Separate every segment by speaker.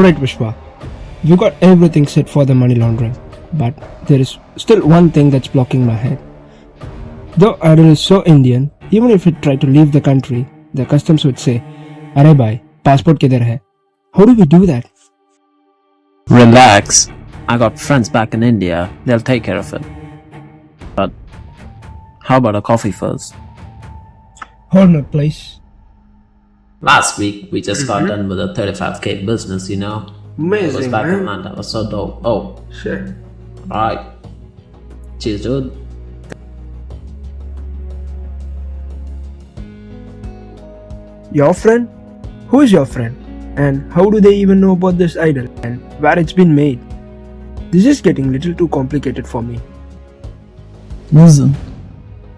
Speaker 1: Alright Vishwa, you got everything set for the money laundering, but there is still one thing that's blocking my head. Though Adil is so Indian, even if he tried to leave the country, the customs would say, "Arey bhai, passport kidhar hai?" How do we do that?
Speaker 2: Relax. I got friends back in India. They'll take care of it. But how about a coffee first?
Speaker 1: Hold my place.
Speaker 2: Last week, we just got done with a 35K business, you know? It was
Speaker 1: Amazing,
Speaker 2: back in
Speaker 1: man.
Speaker 2: Atlanta. It was so dope. Oh,
Speaker 1: Shit.
Speaker 2: alright. Cheers, dude.
Speaker 1: Your friend? Who is your friend? And how do they even know about this idol and where it's been made? This is getting a little too complicated for me.
Speaker 3: Listen,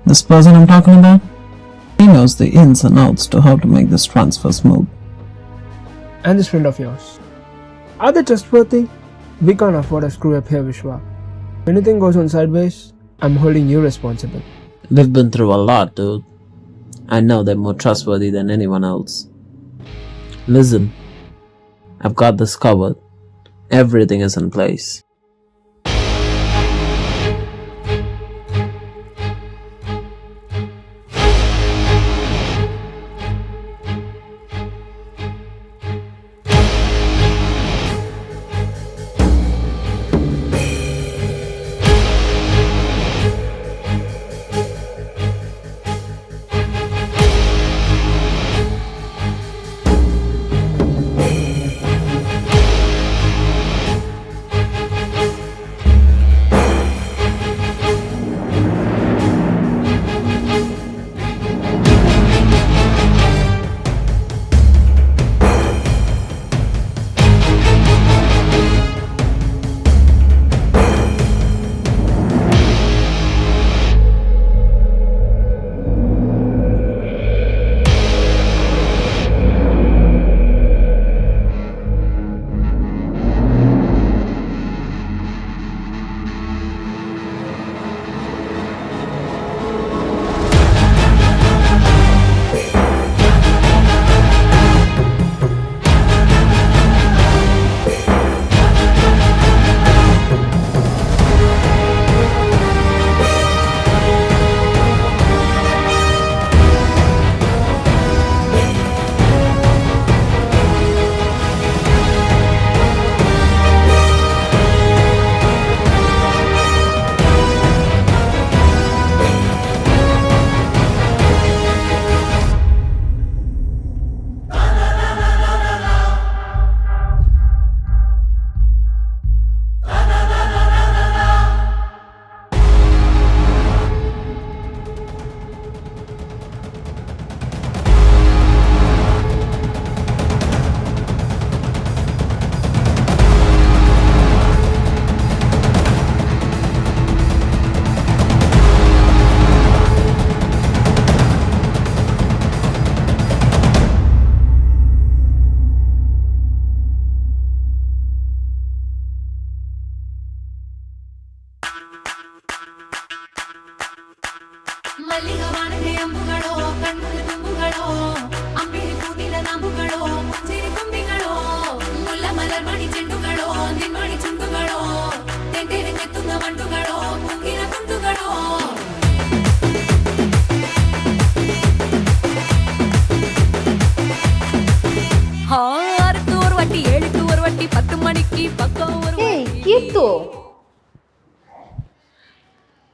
Speaker 3: this person I'm talking about, he knows the ins and outs to how to make this transfer smooth.
Speaker 1: And this friend of yours. Are they trustworthy? We can't afford a screw up here, Vishwa. If anything goes on sideways, I'm holding you responsible.
Speaker 2: We've been through a lot, dude. I know they're more trustworthy than anyone else. Listen, I've got this covered. Everything is in place.
Speaker 4: ಮಲ್ಲಿಗವಾನದೆ ಅಂಬುಗಳೋ ಕಣ್ಣುಗಳ ತುಂಬುಗಳೋ ಅಂಬಿರಿ ಕೂದಿನ ನಂಬುಗಳೋ ಮುಂಜಿರಿ ತುಂಬಿಗಳೋ ಮುಲ್ಲ ಮಲರ್ಮಣಿ ಚೆಂಡುಗಳೋ ನಿನ್ಮಣಿ ಚುಂಡುಗಳೋ ತೆಂಟೆರೆ ಕೆತ್ತುന്ന ಮಂಟುಗಳೋ ಮುಂಗಿನ ತುಂಡುಗಳೋ ஆறுக்கு ஒரு வட்டி 7க்கு ஒரு வட்டி 10 மணிக்கு பக்கம் ஒரு
Speaker 5: கீர்த்து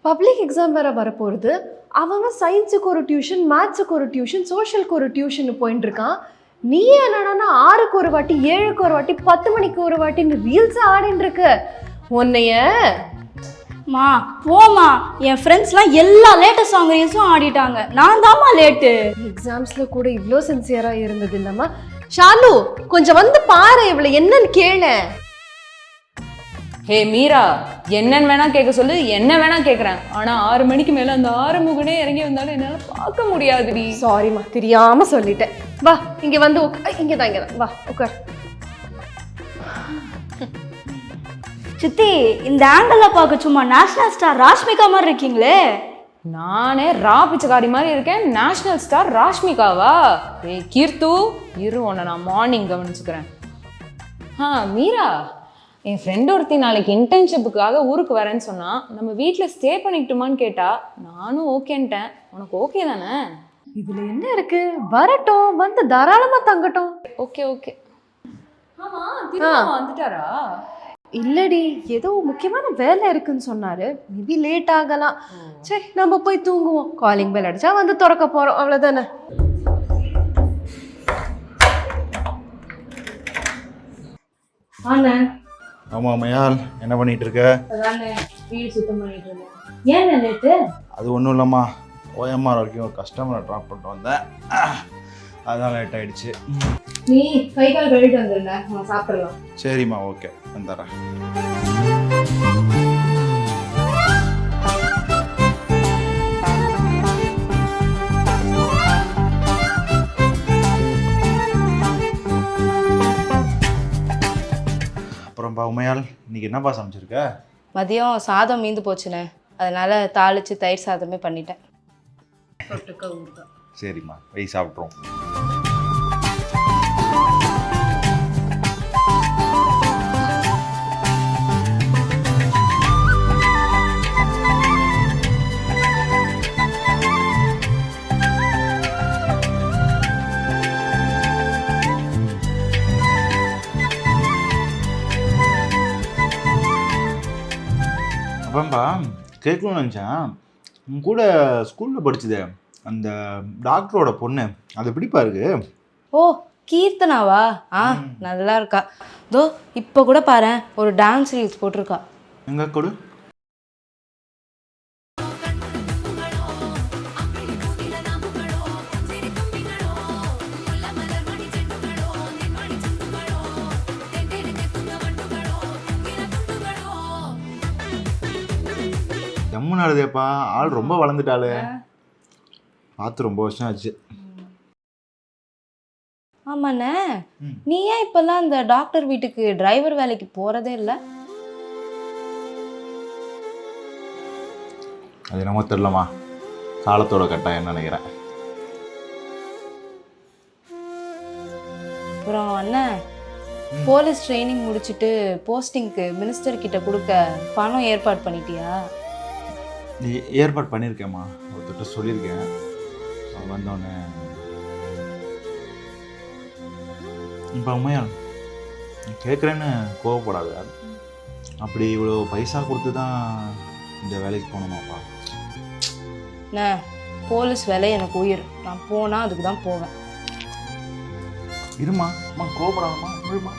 Speaker 5: public exam வேற வரப்போகுது. அவங்க சயின்ஸுக்கு ஒரு டியூஷன், மேத்ஸுக்கு ஒரு டியூஷன், சோஷியலுக்கு ஒரு டியூஷன் போயிட்டு இருக்கான். நீ என்னடானா 6க்கு ஒரு வாட்டி 7க்கு ஒரு வாட்டி 10 மணிக்கு ஒரு வாட்டின்னு ரீல்ஸ் ஆடின்னு இருக்கு. உன்னைய
Speaker 6: மா போமா, என் ஃப்ரெண்ட்ஸ்லாம் எல்லா லேட்டஸ்ட் சாங் ரீல்ஸும் ஆடிட்டாங்க. நான் தாம்மா லேட்டு.
Speaker 5: எக்ஸாம்ஸ்ல கூட இவ்வளோ சின்சியரா இருந்தது இல்லம்மா. ஷாலு கொஞ்சம் வந்து பாரு, இவளை என்னன்னு கேளு.
Speaker 7: ஹே மீரா, என்னன்னு வேணா கேட்க சொல்லு, என்ன வேணா கேட்குறேன். ஆனா 6 மணிக்கு மேல அந்த 6 முகனே இறங்கி வந்தாலும் என்னால பார்க்க முடியாதுடி.
Speaker 5: சாரிம்மா, தெரியாம சொல்லிட்டேன். வா இங்க வந்து இங்கதான் வா உட்கார்.
Speaker 6: சித்தி, இந்த ஆங்கிள் பார்க்க சும்மா நேஷனல் ஸ்டார் ராஷ்மிகா மாதிரி இருக்கீங்களே.
Speaker 7: நானே ரா பிச்சைக்காரி மாதிரி இருக்கேன், நேஷனல் ஸ்டார் ராஷ்மிகாவா? ஏய் கீர்த்து, இரு உன்னை நான் மார்னிங் கவனிச்சுக்கிறேன். மீரா, என் ஃப்ரெண்ட் ஒருத்தி நாளைக்கு இன்டர்ன்ஷிப்புக்காக ஊருக்கு வரேன்னு சொன்னா, நம்ம வீட்டில் ஸ்டே பண்ணிக்கிட்டுமான்னு கேட்டா நானும் ஓகேன்ட்டேன். உனக்கு ஓகே தானே?
Speaker 5: இதுல என்ன இருக்கு, வரட்டும், வந்து தாராளமா தங்கட்டும்.
Speaker 7: Okay okay. ஆமா, திரும்ப வந்துட்டாரா?
Speaker 5: இல்லடி ஏதோ முக்கியமான வேலை இருக்குன்னு சொன்னாரு. மேபி லேட் ஆகலாம். சரி நம்ம போய் தூங்குவோம். காலிங் பெல் அடிச்சா வந்து திறக்க போறோம், அவ்வளவுதானே.
Speaker 6: ஆண்ணே
Speaker 8: ஆமாம் மயால், என்ன பண்ணிட்டு இருக்க?
Speaker 6: அதானே வீடு சுத்தம் பண்ணிட்டு இருந்தேன். ஏன் லேட்டு?
Speaker 8: அது ஒன்றும் இல்லைம்மா, ஓஎம்ஆர் வரைக்கும் ஒரு கஸ்டமரை ட்ராப் பண்ணிட்டு வந்தேன், அதான் லேட் ஆயிடுச்சு.
Speaker 6: நீ கை கால் கழுவிட்டு வந்துருங்க, நான் சாப்பிடலாம்.
Speaker 8: சரிம்மா, ஓகே, வந்துடுறேன். அப்புறம்ப்பா உமையால், இன்னைக்கு என்னப்பா சமைச்சிருக்க?
Speaker 6: மதியம் சாதம் மீந்து போச்சுண்ணே, அதனால தாளிச்சு தயிர் சாதமே பண்ணிட்டேன்.
Speaker 8: சரிம்மா, வை சாப்பிட்றோம். அப்பம்பா கேட்கணும்னு நினச்சேன், உன் கூட ஸ்கூலில் படிச்சுதே அந்த டாக்டரோட பொண்ணு, அது எப்படிப்பா இருக்கு?
Speaker 6: ஓ கீர்த்தனாவா? நல்லா இருக்கா. தோ இப்போ கூட பாரு, ஒரு டான்ஸ் ரீல்ஸ் போட்டிருக்கா.
Speaker 8: எங்க கொடு. ஜம்முன்னு ஆடுதேப்பா, ஆள் ரொம்ப வளர்ந்துட்டாளே, பார்த்து ரொம்ப வருஷம் ஆச்சு.
Speaker 6: ஆமாண்ணே, நீ ஏன் இப்பெல்லாம் இந்த டாக்டர் வீட்டுக்கு டிரைவர் வேலைக்கு போறதே இல்லை?
Speaker 8: அது என்னமோ தெரிலம்மா, காலத்தோட கட்டாயம் நினைக்கிறேன்.
Speaker 6: அப்புறம் அண்ணன் போலீஸ் ட்ரைனிங் முடிச்சுட்டு போஸ்டிங்க்கு மினிஸ்டர் கிட்ட கொடுக்க பணம் ஏற்பாடு பண்ணிட்டியா?
Speaker 8: நீ ஏற்பாடு பண்ணியிருக்கேம்மா, ஒருத்தட்ட சொல்லியிருக்கேன். அவன் வந்தோடனே இப்போ உண்மையால் கேட்குறேன்னு கோவப்படாது. அப்படி இவ்வளோ பைசா கொடுத்து தான் இந்த வேலைக்கு போகணுமாப்பா?
Speaker 6: அண்ணே போலீஸ் வேலை எனக்கு உயிர், நான் போனால் அதுக்கு தான் போவேன்.
Speaker 8: இருமா, அம்மா கோவப்படாதம்மா, விழுமா.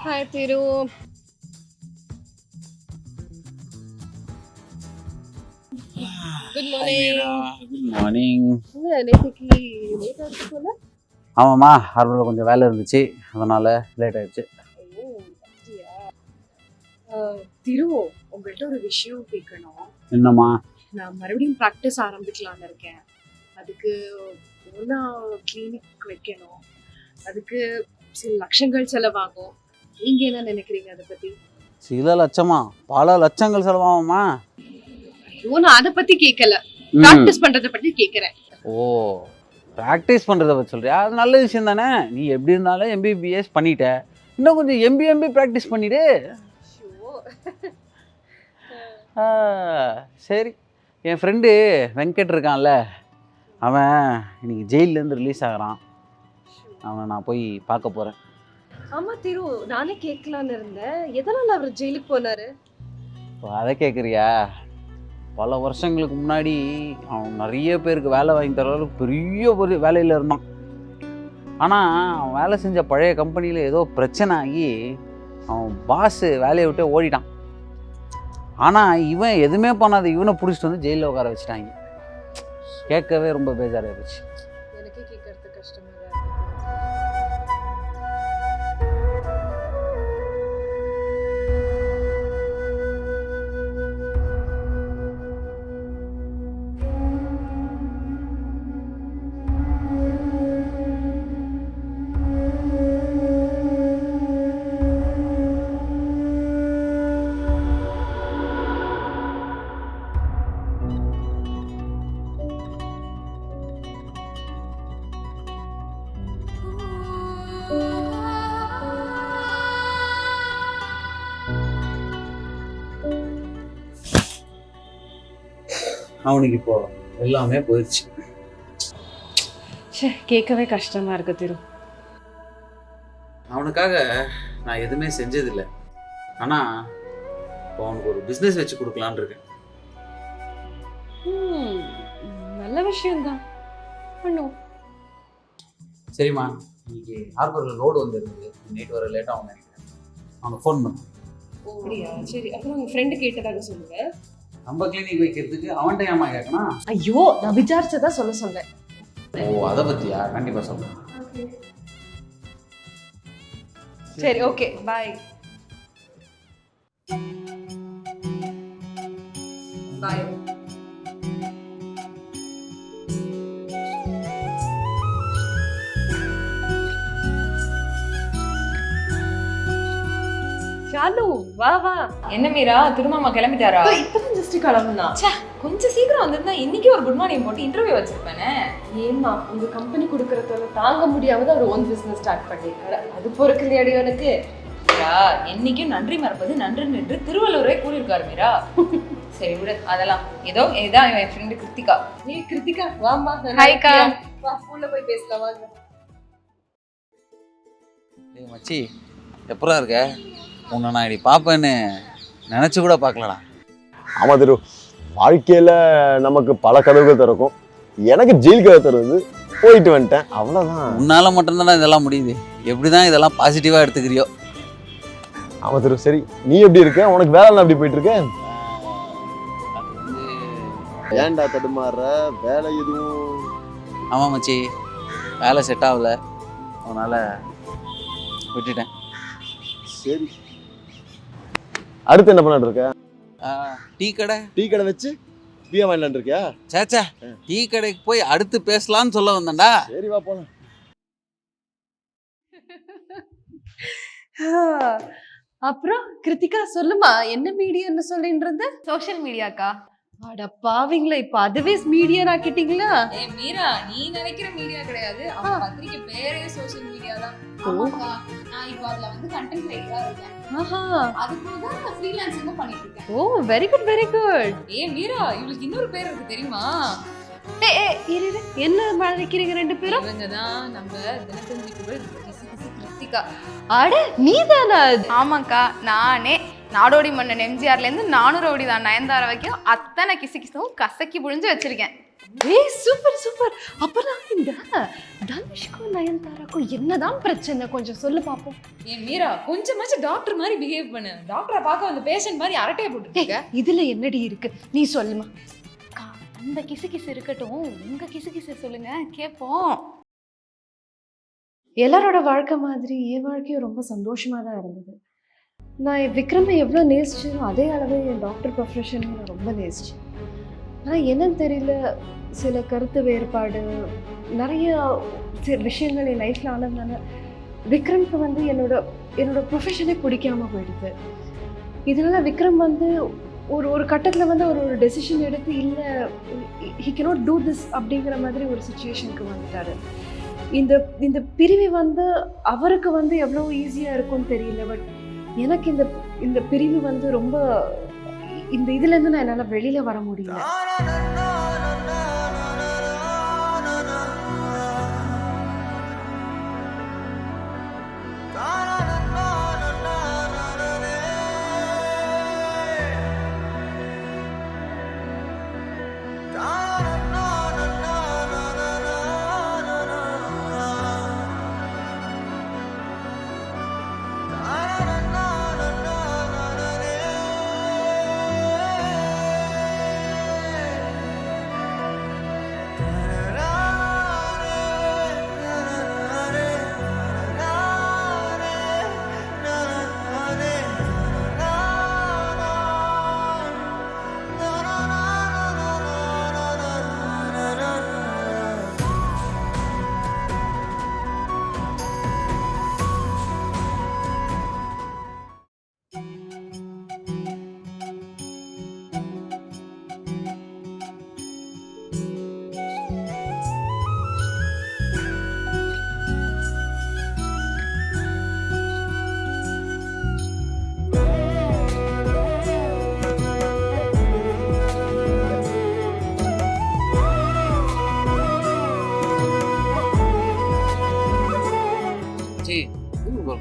Speaker 5: Hi Thiru. Good morning.
Speaker 9: Good morning.
Speaker 5: நேற்றுக்கு லேட் ஆச்சு போல.
Speaker 9: ஆமாம்மா, அறுபதில் கொஞ்சம் வேலை இருந்துச்சு, அதனால் லேட் ஆயிடுச்சு.
Speaker 5: திரு, உங்கள்கிட்ட ஒரு விஷயம் கேட்கணும்.
Speaker 9: என்னம்மா?
Speaker 5: நான் மறுபடியும் ப்ராக்டிஸ் ஆரம்பிக்கலான்னு இருக்கேன். அதுக்கு ஓனா கிளினிக் வைக்கணும். அதுக்கு சில லட்சங்கள் செலவாகும். நீங்க என்ன நினைக்கிறீங்க அதை பத்தி?
Speaker 9: சில லட்சமா? பல லட்சங்கள் செலவாகுமா?
Speaker 5: ஐயோ, நான் அதை பத்தி கேட்கல, ப்ராக்டிஸ் பண்றதை பத்தி கேட்கறேன்.
Speaker 9: ஓ, ப்ராக்டிஸ் பண்ணுறத பற்றி சொல்றியா? அது நல்ல விஷயம் தானே. நீ எப்படி இருந்தாலும் எம்பிபிஎஸ் பண்ணிட்ட, இன்னும் கொஞ்சம் எம்பி ப்ராக்டிஸ் பண்ணிடு. சரி, என் ஃப்ரெண்டு வெங்கட் இருக்கான்ல, அவன் இன்னைக்கு ஜெயிலேருந்து ரிலீஸ் ஆகிறான். அவனை நான் போய் பார்க்க போகிறேன்.
Speaker 5: ஆமா திரு, நானே கேட்கலான்னு இருந்தேன், எதனால அவர் ஜெயிலுக்கு போனாரு?
Speaker 9: இப்போ அதை கேட்குறியா? பல வருஷங்களுக்கு முன்னாடி அவன் நிறைய பேருக்கு வேலை வாங்கி தர அளவுக்கு பெரிய வேலையில் இருந்தான். ஆனால் அவன் வேலை செஞ்ச பழைய கம்பெனியில் ஏதோ பிரச்சனை ஆகி அவன் பாஸு வேலையை விட்டு ஓடிட்டான். ஆனால் இவன் எதுவுமே பண்ணாத இவனை பிடிச்சிட்டு வந்து ஜெயிலில் உட்கார வச்சுட்டாங்க. கேட்கவே ரொம்ப பேஜாராக இருந்துச்சு.
Speaker 5: எனக்கே கேட்கறது கஷ்டமா தான் இருக்கு.
Speaker 9: அவனுக்கு இப்போ எல்லாமே போயிடுச்சு.
Speaker 5: கேட்கவே கஷ்டமா இருக்கு திரு.
Speaker 9: அவனுக்காக நான் எதுவுமே செஞ்சதில்லை. ஆனால் இப்போ அவனுக்கு ஒரு பிஸ்னஸ் வச்சு கொடுக்கலான்னு இருக்கேன்.
Speaker 5: நல்ல விஷயம்தான், பண்ணுவோம்.
Speaker 9: சரிம்மா, இன்னைக்கு ஹார்பரில் லோடு வந்துருந்தது, நைட் வர லேட்டாக அவன் நினைக்கிறேன். அவனுக்கு ஃபோன் பண்ணு.
Speaker 5: அப்படியா? சரி, அப்புறம் உங்க ஃப்ரெண்டு கேட்டதாக சொல்லுங்க.
Speaker 9: நம்ம கிளினிக் வைக்கிறதுக்கு அவன்கிட்ட ஏமா கேட்கணும்?
Speaker 5: ஐயோ, நான் விசாரிச்சதா சொல்ல சொன்னேன்.
Speaker 9: ஓ, அதை பற்றியா? கண்டிப்பாக சொல்லுங்க.
Speaker 5: சரி, ஓகே, பாய். பாய். சாலு, வா வா.
Speaker 7: என்ன மீரா, திருமாமா கிளம்பிட்டாரா?
Speaker 5: இப்பதான் ஜஸ்ட் கிளம்புனா.
Speaker 7: கொஞ்சம் சீக்கிரம் வந்திருந்தா இன்னைக்கு ஒரு குட் மார்னிங் போட்டு இன்டர்வியூ வச்சிருப்பேனே.
Speaker 5: ஏமா, உங்க கம்பெனி கொடுக்கறதால தாங்க முடியாம தான் ஒரு ஓன் பிசினஸ் ஸ்டார்ட் பண்ணிருக்காரு. அது பொறுக்கலையாடி உனக்கு?
Speaker 7: மீரா, என்னைக்கும் நன்றி மறப்பது நன்று என்று திருவள்ளுவரே கூறியிருக்காரு மீரா. சரி விடு அதெல்லாம். இதான் என் ஃப்ரெண்டு கிருத்திகா.
Speaker 5: ஏய் கிருத்திகா, வாமா.
Speaker 7: ஹாய்க்கா.
Speaker 5: வா, ஸ்கூல்ல போய் பேசலாம் வாங்க.
Speaker 9: ஏய் மச்சி, எப்பரா இருக்க? உன்னை நான் இப்படி பார்ப்பேன்னு நினச்சி கூட பார்க்கலடா.
Speaker 10: ஆமாம் திரு, வாழ்க்கையில் நமக்கு பல கதவுகள் திறக்கும். எனக்கு ஜெயில் கதை தருவது, போயிட்டு வந்துட்டேன், அவ்வளோதான்.
Speaker 9: உன்னால் மட்டும்தானே இதெல்லாம் முடியுது. எப்படி தான் இதெல்லாம் பாசிட்டிவாக எடுத்துக்கிறியோ.
Speaker 10: ஆமாம் திரு. சரி, நீ எப்படி இருக்க? உனக்கு வேலைலாம் எப்படி போயிட்டு இருக்க? ஏன்டா தடுமாறுற? வேலை எதுவும்?
Speaker 9: ஆமாம் மச்சி, வேலை செட் ஆகல, அதனால் விட்டுட்டேன்.
Speaker 10: சரி, அடுத்து என்ன பண்ணிட்டு இருக்க?
Speaker 9: டீ கடை.
Speaker 10: டீ கடை வச்சு பிஎம் வாங்கிட்டு இருக்கியா?
Speaker 9: சேச்சா, டீ கடைக்கு போய் அடுத்து பேசலான்னு சொல்ல வந்தேன்டா.
Speaker 10: சரி, வா போலாம்.
Speaker 5: அப்புறம் கிருத்திகா சொல்லுமா, என்ன மீடியான்னு சொல்லிட்டு இருந்த?
Speaker 6: சோஷியல் மீடியாக்கா.
Speaker 5: அட பாவீங்களா, இப்ப அதுவே மீடியா ஆக்கிட்டீங்களா?
Speaker 7: ஏ மீரா, நீ நினைக்கிற மீடியா கிடையாது. அவன் பத்திரிக்கை பேரே சோஷியல் மீடியா தான்.
Speaker 6: நான் இப்போ அதுல வந்து கண்டென்ட் ரைட்டரா இருக்கேன்.
Speaker 5: ஆஹா,
Speaker 6: அதுக்கு தான் நான் ஃப்ரீலான்சிங்கும் பண்ணிட்டு இருக்கேன்.
Speaker 5: ஓ வெரி குட் வெரி குட்.
Speaker 7: ஏ மீரா, இவளுக்கு இன்னொரு பேர் இருக்கு தெரியுமா?
Speaker 5: இரு, என்ன மறைக்கிறீங்க ரெண்டு பேரும்?
Speaker 7: இவங்க தான் நம்ம தினத்தந்தி புகழ் கிசு கிசு கிருத்திகா.
Speaker 5: அட நீதானா?
Speaker 6: ஆமாக்கா, நானே நாடோடி மன்னன் எம்ஜிஆர்லேருந்து 400 தான் நயன்தாரா வரைக்கும் அத்தனை கிசு கிசுவும் கசக்கி புழிஞ்சு வச்சிருக்கேன்.
Speaker 5: ஏய் சூப்பர் சூப்பர். அப்பதான் இந்த தனுஷ்க்கும் நயன்தாராக்கும் என்னதான் பிரச்சனை, கொஞ்சம் சொல்லு பாப்போம்.
Speaker 7: ஏ மீரா, கொஞ்சமாச்சும் டாக்டர் மாதிரி பிஹேவ் பண்ணு. டாக்டரை பார்க்க வந்து பேஷண்ட் மாதிரி அரட்டையை போட்டுருக்க.
Speaker 5: இதுல என்னடி இருக்கு, நீ சொல்லுமா.
Speaker 6: அக்கா, அந்த கிசு கிசு இருக்கட்டும், உங்க கிசு கிசு சொல்லுங்க கேட்போம்.
Speaker 5: எல்லாரோட வாழ்க்கை மாதிரி என் வாழ்க்கையும் ரொம்ப சந்தோஷமா தான் இருந்தது. நான் விக்ரமை எவ்வளோ நேசிச்சேனோ அதே அளவு என் டாக்டர் ப்ரொஃபஷனையும் நான் ரொம்ப நேசிச்சேன். ஆனால் என்னன்னு தெரியல, சில கருத்து வேறுபாடு, நிறைய விஷயங்கள் என் லைஃப்பில் ஆனதுனால விக்ரம்க்கு வந்து என்னோட ப்ரொஃபஷனே பிடிக்காம போயிடுது. இதனால விக்ரம் வந்து ஒரு கட்டத்தில் வந்து ஒரு டெசிஷன் எடுத்து இல்லை, ஹி கேனாட் டூ திஸ் அப்படிங்கிற மாதிரி ஒரு சுச்சுவேஷனுக்கு வந்துட்டாரு. இந்த பிரிவு வந்து அவருக்கு வந்து எவ்வளோ ஈஸியாக இருக்கும்னு தெரியல. பட் எனக்கு இந்த பிரிவு வந்து ரொம்ப, இந்த இதுலேருந்து நான் என்னால் வெளியில் வர முடியல.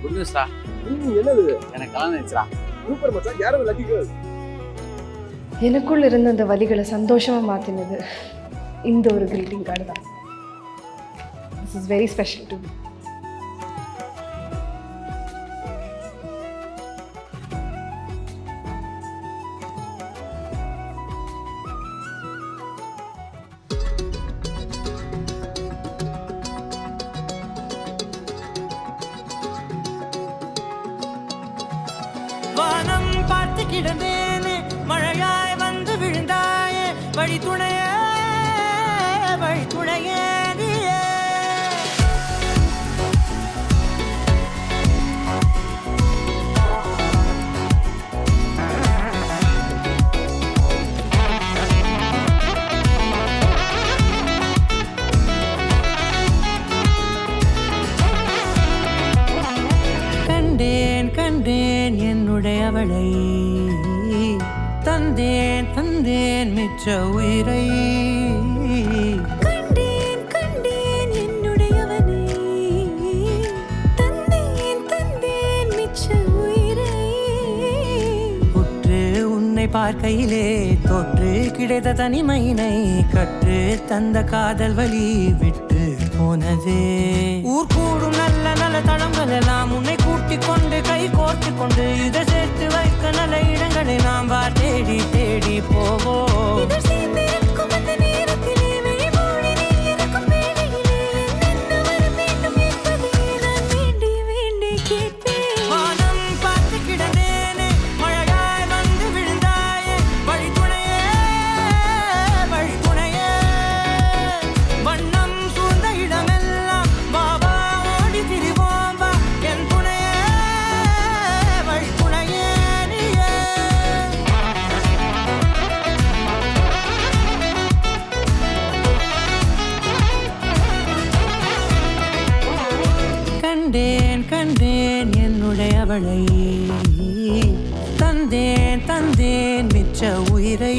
Speaker 9: குட் நியூஸ்டா.
Speaker 10: என்னது
Speaker 9: எனக்கு கல்யாணம் ஆயிடுச்சுடா.
Speaker 10: சூப்பர் மச்சான், யாரோ லக்கி கேர்ள்.
Speaker 5: எனக்குள்ள இருந்த அந்த வலிகளை சந்தோஷமா மாத்தினது இந்த ஒரு கிரீட்டிங் கார்டு தான். This is very special to me.
Speaker 11: வானம் பார்த்து கிடந்தேனே, மழையாய் வந்து விழுந்தாயே, வழி துணையே நீயே. கண்டேன் கண்டேன் என்னுடையவளை, தந்தேன் தந்தேன் மிச்ச உயிரை. கண்டேன் கண்டேன் என்னுடையவனை, தந்தேன் தந்தேன் மிச்ச உயிரை. உற்று உன்னை பார்க்கையிலே தொற்று கிடைத்த தனிமையினை கற்று தந்த காதல் வலி விட்டு போனதே. ஊர் கூடும் நல்ல நல்ல தளங்கள் எல்லாம் உன்னை கூட்டிக் கொண்டு கை கோர்த்து கொண்டு இதை சேர்த்து வைக்க நல்ல இடங்களை நாம் வா தேடி தேடி போவோம். வானம் பார்த்து கிடந்தேனே, மழையாய் வந்து விழுந்தாயே, வழி துணையே வழி துணையே. வண்ணம் சூழ்ந்த இடமெல்லாம் பாபா ஓடி திரிவோம் வா, என் துணையே வழி துணையே நீயே. கண்டேன் கண்டேன் என்னுடையவளை, தந்தேன் தந்தேன் மிச்ச உயிரை.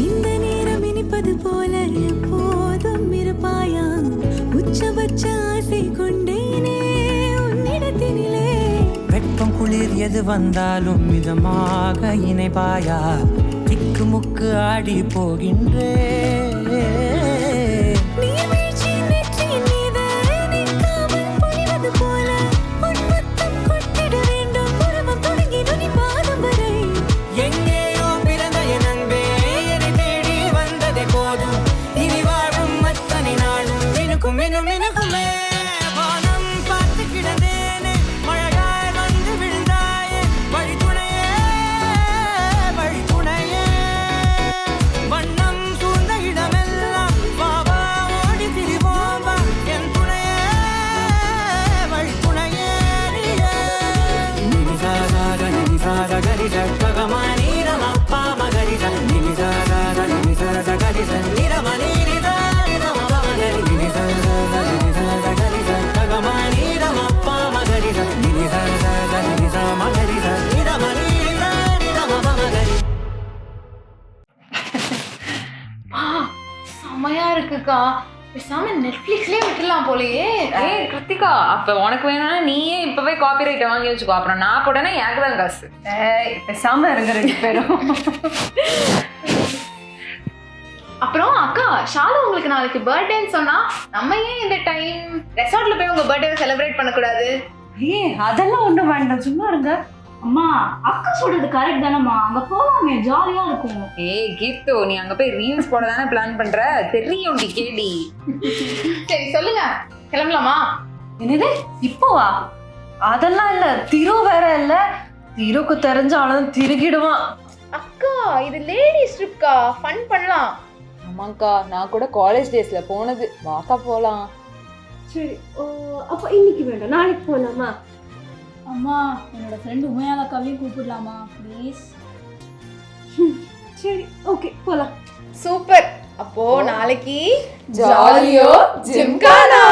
Speaker 11: இந்த நேரம் இனிப்பது போல எப்போதும் இருப்பாயா, உச்சபட்ச ஆசை கொண்டேனே உன்னிடத்தினிலே. வெப்பம் குளிர் எது வந்தாலும் மிதமாக இணைப்பாயா, திக்கு முக்கு ஆடி போகின்றே.
Speaker 6: செம்மையா இருக்குக்கா, பேசாம நெட்ஃபிளிக்ஸ்லயே விட்டுலாம் போலயே.
Speaker 7: ஏய் கிருத்திகா, அப்ப உனக்கு வேணும்னா நீயே இப்பவே காப்பிரைட்டை வாங்கி வச்சுக்கோ, அப்புறம் நான் போட்டேன்னா எனக்கு தான் காசு.
Speaker 5: பேசாம இருங்க ரெண்டு பேரும்.
Speaker 6: அப்புறம் அக்கா, ஷாலு உங்களுக்கு நாளைக்கு பர்த்டேன்னு சொன்னா நம்ம ஏன் இந்த டைம் ரெசார்ட்ல போய் உங்க பர்த்டே செலிப்ரேட் பண்ணக்கூடாது?
Speaker 12: அதெல்லாம் ஒண்ணும் வேண்டாம், சும்மா இருங்க. அம்மா, அக்கா சொல்றது கரெக்ட் தானம்மா, அங்க போலாமே, ஜாலியா இருக்கும்.
Speaker 7: ஏய் கீர்த்து, நீ அங்க போய் ரீல்ஸ் போட தானே பிளான் பண்ற, தெரியும் டி கேடி.
Speaker 6: சரி சொல்லுங்க, கிளம்பலாமா?
Speaker 5: என்னது இப்போவா? அதெல்லாம் இல்ல, திரு வேற இல்ல, திருக்கு தெரிஞ்சாலும் திருகிடுவான்.
Speaker 6: அக்கா இது லேடிஸ் ட்ரிப்க்கா, ஃபன் பண்ணலாம்.
Speaker 7: ஆமாக்கா, நான் கூட காலேஜ் டேஸ்ல போனது, வாக்கா போலாம்.
Speaker 12: சரி, அப்ப இன்னைக்கு வேண்டாம், நாளைக்கு போலாமா?
Speaker 13: அம்மா, என்னோட ஃப்ரெண்ட் உமையால் அக்காவையும் கூப்பிடலாமா ப்ளீஸ்?
Speaker 12: சரி, ஓகே போலாம்.
Speaker 6: சூப்பர். அப்போ நாளைக்கு ஜாலியோ ஜிம்கானா.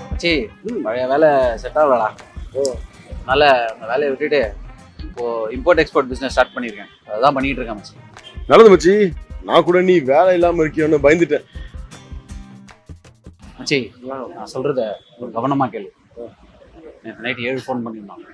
Speaker 9: மச்சி பழைய வேலை செட் ஆகலடா. அதனால அந்த வேலையை விட்டுட்டு இப்போ இம்போர்ட் எக்ஸ்போர்ட் பிஸ்னஸ் ஸ்டார்ட் பண்ணியிருக்கேன். அதுதான் பண்ணிட்டு இருக்கேன் மச்சி.
Speaker 10: நல்லது மச்சி. நான் கூட நீ வேலை இல்லாம இருக்கியோன்னு பயந்துட்டேன்.
Speaker 9: மச்சி நான் சொல்றத ஒரு கவனமா கேளு. நேற்று நைட் 7 ஃபோன் பண்ணியிருந்தான்.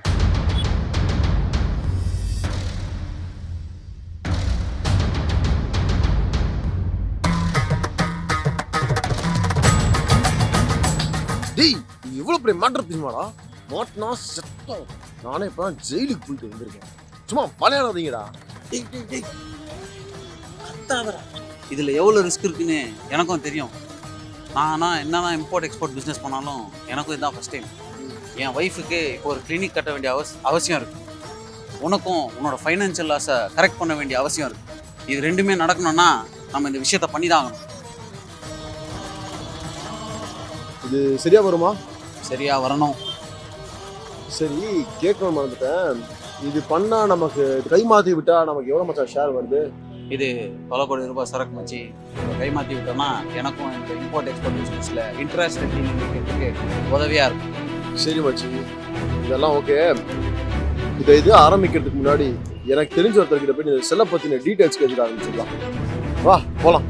Speaker 10: டேய் நீ எவ்வளவு பெரிய மேட்டர் தெரியுமாடா? மாட்டினா செத்தோம். நானே இப்பதான் ஜெயிலுக்கு போயிட்டு வந்திருக்கேன். சும்மா பழையாடாதீங்கடா.
Speaker 9: இதில் எவ்வளோ ரிஸ்க் இருக்குன்னு எனக்கும் தெரியும். நான் என்னன்னா இம்போர்ட் எக்ஸ்போர்ட் பிஸ்னஸ் பண்ணாலும் எனக்கும் இதுதான் ஃபஸ்ட் டைம். என் ஒய்ஃபுக்கு இப்போ ஒரு கிளினிக் கட்ட வேண்டிய அவசியம் இருக்குது. உனக்கும் உன்னோட ஃபைனான்சியல் லாஸை கரெக்ட் பண்ண வேண்டிய அவசியம் இருக்குது. இது ரெண்டுமே நடக்கணும்னா நம்ம இந்த விஷயத்த பண்ணி தான் ஆகணும்.
Speaker 10: இது சரியா வருமா?
Speaker 9: சரியா வரணும்.
Speaker 10: சரி கேட்கணும் மறந்துட்டேன். இது பண்ணா நமக்கு கை மாற்றி விட்டா நமக்கு எவ்வளோ மச்சான் ஷேர் வருது?
Speaker 9: இது பல கோடி ரூபாய் சரக்கு மச்சி. கை மாற்றி விட்டோம்னா எனக்கும் இந்த இம்போர்ட் எக்ஸ்போர்ட் பிஸ்னஸில் இன்ட்ரெஸ்ட் வைக்கிறதுக்கு உதவியாக இருக்கும்.
Speaker 10: சரி மச்சி இதெல்லாம் ஓகே. இது ஆரம்பிக்கிறதுக்கு முன்னாடி எனக்கு தெரிஞ்ச ஒருத்தர்கிட்ட போய் இந்த செல்லை பற்றின டீட்டெயில்ஸ் கேட்க ஆரம்பிச்சிடலாம். வா போகலாம்.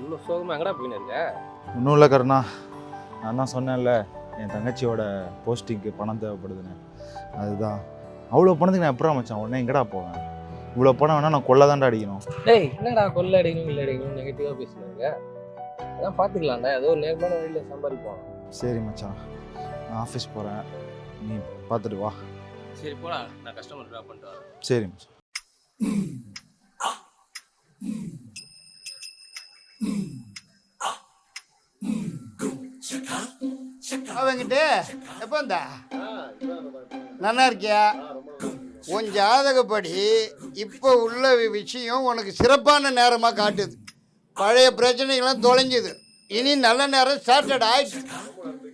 Speaker 14: இவ்வளோ சோகமாக எங்கடா போயின்னு இருக்க?
Speaker 8: ஒன்றும் இல்லை கருணா, நான் தான் சொன்னேன்ல என் தங்கச்சியோட போஸ்டிங்க்கு பணம் தேவைப்படுதுன்னு. அதுதான் அவ்வளோ பணத்துக்கு நான் எப்படா மச்சான் உடனே எங்கடா போவேன்? இவ்வளோ பணம் வேணா நான் கொள்ள தாண்டா அடிக்கணும்.
Speaker 14: டேய் என்னடா கொள்ளை அடிக்கணும் இல்லை அடிக்கணும் நெகட்டிவாக பேசுனாங்க. அதான் பார்த்துக்கலாம்டா, ஏதோ ஒரு நேர்மையான வழியில் சம்பாதிப்போம்.
Speaker 8: சரி மச்சான் நான் ஆஃபீஸ் போகிறேன், நீ பார்த்துட்டு வா.
Speaker 14: சரி போடா, நான் கஸ்டமர் ட்ராப் பண்ணிட்டு வரேன்.
Speaker 8: சரி மச்சான்.
Speaker 15: அவங்கிட்ட எப்போ வந்தா? நல்லா இருக்கியா? உன் ஜாதகப்படி இப்போ உள்ள விஷயம் உனக்கு சிறப்பான நேரமாக காட்டுது. பழைய பிரச்சனைகள்லாம் தொலைஞ்சுது. இனி நல்ல நேரம் ஸ்டார்டட் ஆயிடுச்சு.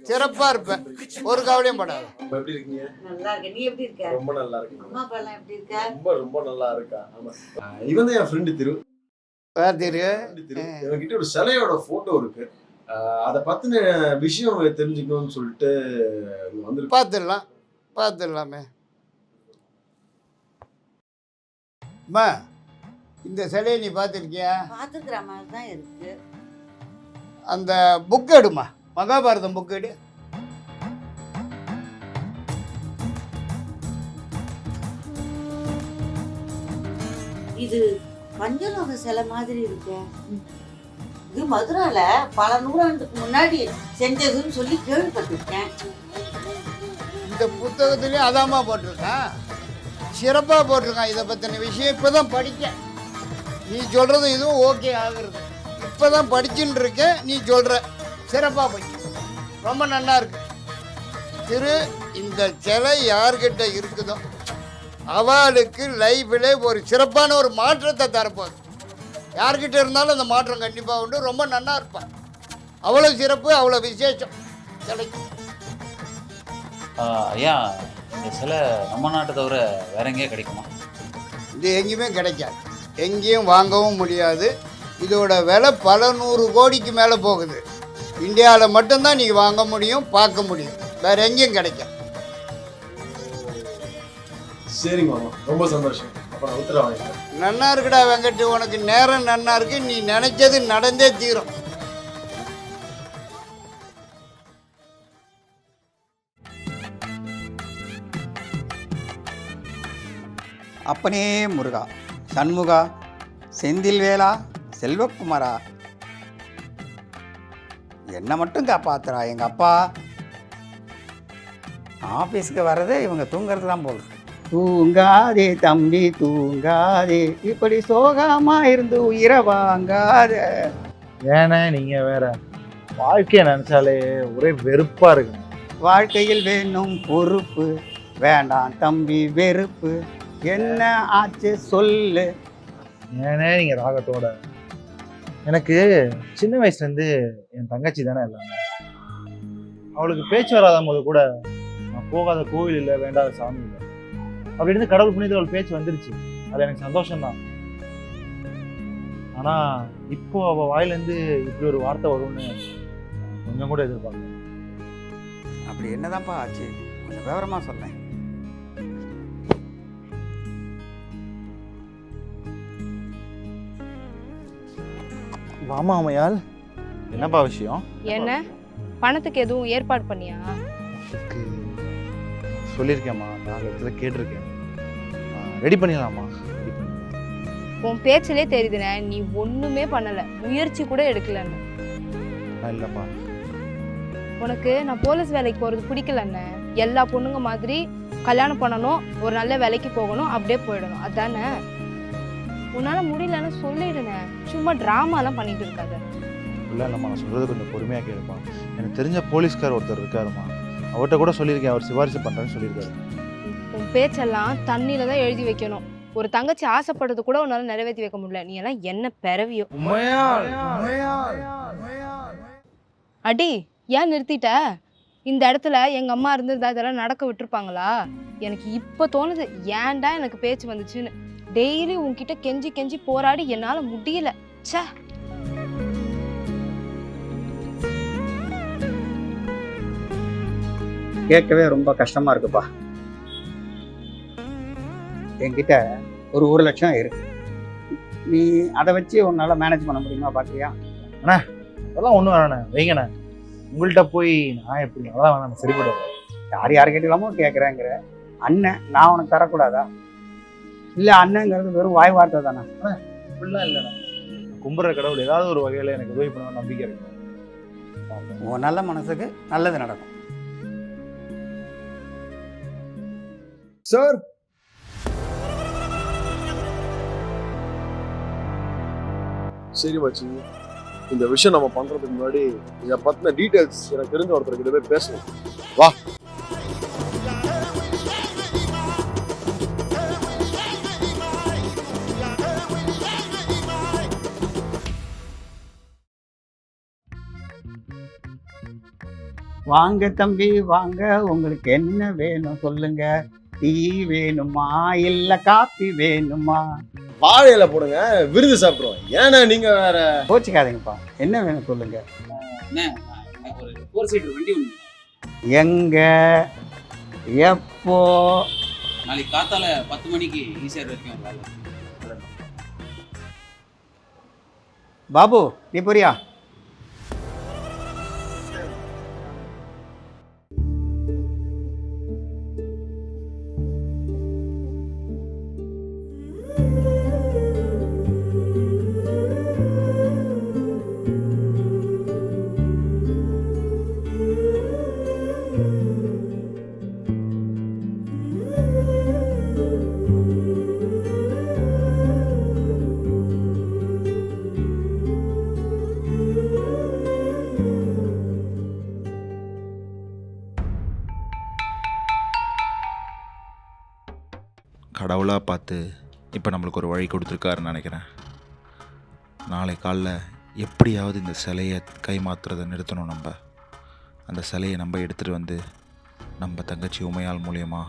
Speaker 15: சிறப்பாக இருப்பேன், ஒரு கவலையும் படாது.
Speaker 10: எப்படி இருக்கீங்க?
Speaker 16: நல்லா இருக்க. நீ எப்படி இருக்க?
Speaker 10: ரொம்ப நல்லா இருக்கு.
Speaker 16: அம்மா அப்பா எல்லாம் எப்படி இருக்க?
Speaker 10: ரொம்ப ரொம்ப நல்லா இருக்கா. ஆமா இவன் தான் என் ஃப்ரெண்டு திரு. என்கிட்ட ஒரு சிலையோட போட்டோ இருக்கு. அதை பத்தின விஷயம் தெரிஞ்சுக்கணும்னு சொல்லிட்டு வந்து
Speaker 15: பார்த்துடலாமே. அம்மா இந்த சிலையை நீ பார்த்துருக்கியா?
Speaker 16: பார்த்துக்கிற மாதிரி தான் இருக்கு.
Speaker 15: அந்த புக் எடுமா, மகாபாரதம் புக் எடு.
Speaker 16: இது பஞ்சலோக சிலை மாதிரி இருக்கு. இது மதுரால பல நூறாண்டுக்கு முன்னாடி செஞ்சதுன்னு சொல்லி கேள்விப்பட்டிருக்கேன்.
Speaker 15: இந்த புத்தகத்துலேயும் அதாம்மா போட்டிருக்கான், சிறப்பாக போட்டிருக்கான். இதை பற்றின விஷயம் இப்போ தான் படிக்க. நீ சொல்கிறது இதுவும் ஓகே ஆகுறது. இப்போ தான் படிச்சுன்னு இருக்கேன், நீ சொல்கிற சிறப்பாக போய் ரொம்ப நல்லா இருக்கு. இந்த சிலை யார்கிட்ட இருக்குதோ அவளுக்கு லைஃபில் ஒரு சிறப்பான ஒரு மாற்றத்தை தரப்போகுது. யார்கிட்ட இருந்தாலும் அந்த மாற்றம் கண்டிப்பாக உண்டு. ரொம்ப நல்லா இருப்பான். அவ்வளோ சிறப்பு, அவ்வளோ விசேஷம் சிலைக்கு.
Speaker 9: ஐயா இந்த சிலை நம்ம நாட்டை தவிர வேற எங்கேயும் கிடைக்குமா?
Speaker 15: இது எங்கேயுமே கிடைக்காது, எங்கேயும் வாங்கவும் முடியாது. இதோட விலை பல 100 கோடிக்கு மேலே போகுது. இந்தியாவில் மட்டும்தான் நீங்கள் வாங்க முடியும், பார்க்க முடியும், வேற எங்கேயும் கிடைக்காது.
Speaker 10: சரிங்க மாமா, ரொம்ப சந்தோஷம். அப்போ நான் உத்தரவாங்க.
Speaker 15: நன்னா இருக்குடா வெங்கட், உனக்கு நேரம் நன்னா இருக்கு. நீ நினைச்சது நடந்தே தீரும்.
Speaker 17: அப்பனே முருகா, சண்முகா, செந்தில்வேலா, செல்வக்குமாரா, என்னை மட்டும் காப்பாத்துறா எங்கள் அப்பா. ஆஃபீஸுக்கு வர்றதே இவங்க தூங்குறது தான் போல். தூங்காதே தம்பி தூங்காதே, இப்படி சோகமா இருந்து உயிரை வாங்காத.
Speaker 8: ஏன்னா நீங்கள் வேற வாழ்க்கையை நினச்சாலே ஒரே வெறுப்பாக இருக்குங்க.
Speaker 17: வாழ்க்கையில் வேணும் பொறுப்பு, வேண்டாம் தம்பி வெறுப்பு, என்ன ஆச்சு சொல்லு.
Speaker 8: ஏன்னா நீங்கள் ராகத்தோட எனக்கு சின்ன வயசுலேருந்து என் தங்கச்சி தானே எல்லாமே. அவளுக்கு பேச்சு வராத போது கூட நான் போகாத கோவில் இல்லை, வேண்டாத சாமி இல்லை, அப்படி இருந்து கடவுள் புனித அவள் பேச்சு வந்துருச்சு. அது எனக்கு சந்தோஷம்தான். ஆனால் இப்போ அவள் வாயிலேருந்து இப்படி ஒரு வார்த்தை வரும்னு கொஞ்சம் கூட எதிர்பார்க்கல.
Speaker 17: அப்படி என்னதான்ப்பா ஆச்சு, கொஞ்சம் விவரமாக சொல்லேன்.
Speaker 8: வாமா அம்மையால், என்னப்பா விஷயம்?
Speaker 6: என்ன பணத்துக்கு எதுவும் ஏற்பாடு பண்ணியா?
Speaker 8: சொல்லியிருக்கேம்மா, நாலு இடத்துல கேட்டிருக்கேன். ரெடி பண்ணிடலாமா?
Speaker 6: உன் பேச்சிலே தெரியுதுண்ணே நீ ஒண்ணுமே பண்ணல, முயற்சி கூட எடுக்கலன்னு.
Speaker 8: இல்லைப்பா,
Speaker 6: உனக்கு நான் போலீஸ் வேலைக்கு போறது பிடிக்கலண்ணே. எல்லா பொண்ணுங்க மாதிரி கல்யாணம் பண்ணணும், ஒரு நல்ல வேலைக்கு போகணும், அப்படியே போயிடணும், அதானே? உன்னால முடியலன்னு சொல்லிடுனே, சும்மா டிராமாலாம் பண்ணிட்டு இருக்காத.
Speaker 8: இல்லை இல்லைம்மா, நான் சொல்கிறது கொஞ்சம் பொறுமையாக கேளுப்பா. எனக்கு தெரிஞ்ச போலீஸ்கார் ஒருத்தர் இருக்காருமா, அவர்கிட்ட கூட சொல்லியிருக்கேன், அவர் சிபாரிசு பண்ணுறேன்னு சொல்லியிருக்காரு.
Speaker 6: உன் பேச்செல்லாம் தண்ணியில தான் எழுதி வைக்கணும். ஒரு தங்கச்சி ஆசைப்படுறது கூட உன்னால நிறைவேற்றி வைக்க முடியல. நீ எல்லாம் என்ன பிறவியோ. அடி, ஏன் நிறுத்திட்ட? இந்த இடத்துல எங்க அம்மா இருந்திருந்தா இதெல்லாம் நடக்க விட்டுருப்பாங்களா? எனக்கு இப்ப தோணுது ஏன்டா எனக்கு பேச்சு வந்துச்சுன்னு. டெய்லி உன்கிட்ட கெஞ்சி கெஞ்சி போராடி என்னால முடியல. ச்சே.
Speaker 17: கேட்கவே ரொம்ப கஷ்டமா இருக்குப்பா. என்கிட்ட ஒரு 1 லட்சம் இருக்கு, நீ அதை வச்சு உன்னால மேனேஜ் பண்ண முடியுமா பாத்தியா?
Speaker 8: அண்ணா அதெல்லாம் ஒன்றும் வேணாண்ணே, வைங்கண்ணே. உங்கள்கிட்ட போய் நான் எப்படி, அதெல்லாம் வேணாம், சரிப்படுவேன்.
Speaker 17: யார் கேட்டுக்கலாமோ கேட்குறேங்கிற. அண்ணன் நான் உனக்கு தரக்கூடாதா? இல்லை அண்ணங்கிறது வெறும் வாய் வார்த்தை தானே?
Speaker 8: அப்படிலாம் இல்லைண்ணா, கும்பிட்ற கடவுள் ஏதாவது ஒரு வகையில் எனக்கு உதவி பண்ண நம்பிக்கை இருக்கு.
Speaker 17: உன் நல்ல மனசுக்கு நல்லது நடக்கும்.
Speaker 10: சார், சரி மச்சி, இந்த விஷயம் நம்ம பண்றதுக்கு முன்னாடி இதை பத்தின டீடைல்ஸ் எனக்கு தெரிஞ்ச ஒருத்தர்கிட்ட போய் பேசணும். வா.
Speaker 17: வாங்க தம்பி வாங்க, உங்களுக்கு என்ன வேணும் சொல்லுங்க. டீ வேணுமா இல்ல காப்பி வேணுமா?
Speaker 10: வாழையில போடுங்க, விருது சாப்பிடுவோம். ஏன்னா நீங்க வேற
Speaker 17: கோச்சிக்காதீங்கப்பா, என்ன வேணும் சொல்லுங்க. எங்க எப்போ?
Speaker 9: நாளைக்கு காத்தால 10 மணிக்கு ஈசிஆர் வரைக்கும் வேலை.
Speaker 17: பாபு நீ போறியா?
Speaker 8: கடவுளாக பார்த்து இப்போ நம்மளுக்கு ஒரு வழி கொடுத்துருக்காருன்னு நினைக்கிறேன். நாளை காலைல எப்படியாவது இந்த சிலையை கைமாத்துறதை நிறுத்தணும். நம்ம அந்த சிலையை நம்ம எடுத்துகிட்டு வந்து நம்ம தங்கச்சி உமையால் மூலயமா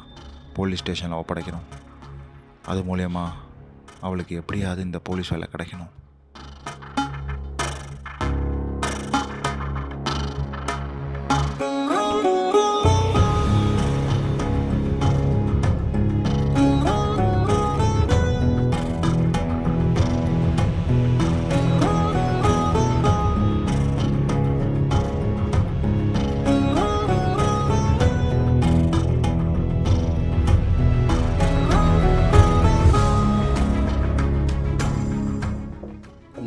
Speaker 8: போலீஸ் ஸ்டேஷனில் ஒப்படைக்கணும். அது மூலயமா அவளுக்கு எப்படியாவது இந்த போலீஸ் வேலை கிடைக்கணும்.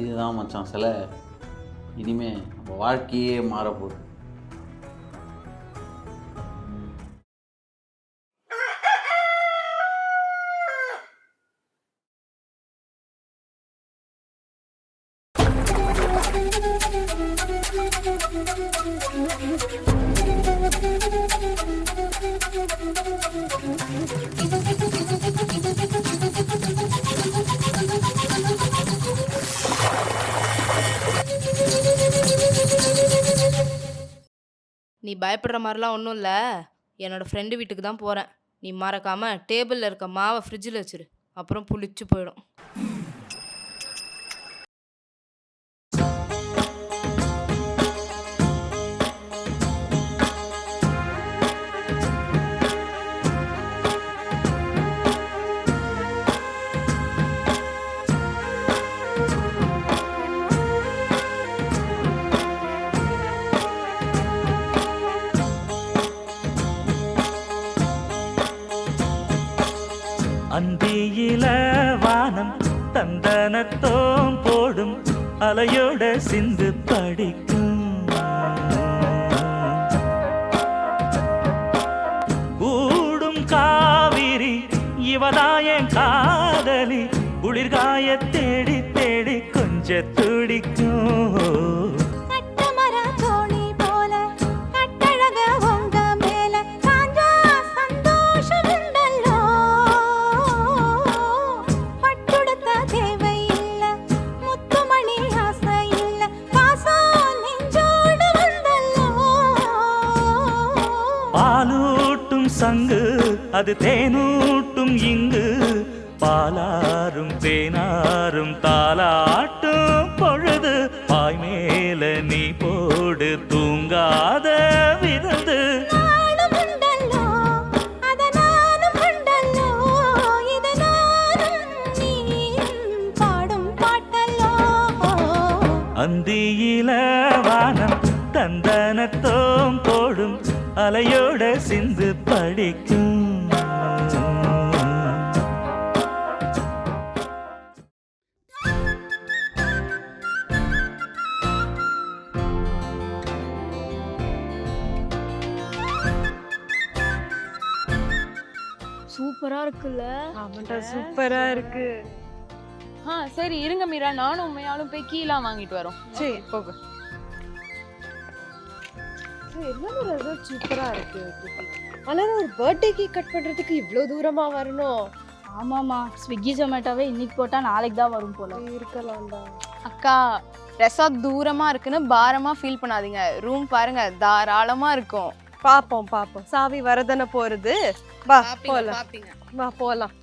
Speaker 9: இதுதான் மச்சான் சிலை. இனிமே நம்ம வாழ்க்கையே மாறப்போகுது.
Speaker 6: நீ பயப்படுற மாதிரிலாம் ஒன்றும் இல்லை. என்னோட ஃப்ரெண்டு வீட்டுக்கு தான் போகிறேன். நீ மறக்காமல் டேபிளில் இருக்க மாவை ஃப்ரிட்ஜில் வச்சிரு. அப்புறம் புளிச்சு போயிடும்.
Speaker 11: அந்தியில வானம் தந்தனத்தோம் போடும் அலையோட சிந்து படிக்கும் கூடும் காவிரி இவதாயன் காதலி குளிர்காய தேடி தேடி கொஞ்ச துடிக்கும் பாலூட்டும் சங்கு அது தேனூட்டும் இங்கு பாலாரும் தேனாரும் தாலாட்டும் பொழுது பாய் மேல நீ போடு தூங்காத விருந்து அந்தியில வானம் தந்தனத்தோம் போடும் அலையோட சிந்து படிக்கும்
Speaker 13: சூப்பரா இருக்குல்ல?
Speaker 7: ஆமாண்டா சூப்பரா இருக்கு. சரி இருங்க மீரா, நானும் உண்மையாலும் போய் கீலாம் வாங்கிட்டு வரோம். சரி போக.
Speaker 5: எல்லாமே ரிசல்ட் சூப்பரா இருக்கு. ஆனா ஒரு பர்த்டே கேக் கட் பண்றதுக்கு இவ்வளோ தூரமா வரணும்?
Speaker 13: ஆமாமா, ஸ்விக்கி ஜொமேட்டோவே இன்னைக்கு போட்டா நாளைக்கு தான் வரும் போல.
Speaker 5: இருக்கலாம்டா.
Speaker 6: அக்கா, ரெசார்ட் தூரமாக இருக்குன்னு பாரமாக ஃபீல் பண்ணாதீங்க. ரூம் பாருங்க, தாராளமாக இருக்கும்.
Speaker 5: பாப்போம் பாப்போம், சாவி வரதானே போறது. வா போலாம்,
Speaker 6: பாப்பீங்க.
Speaker 5: வா போலாம்.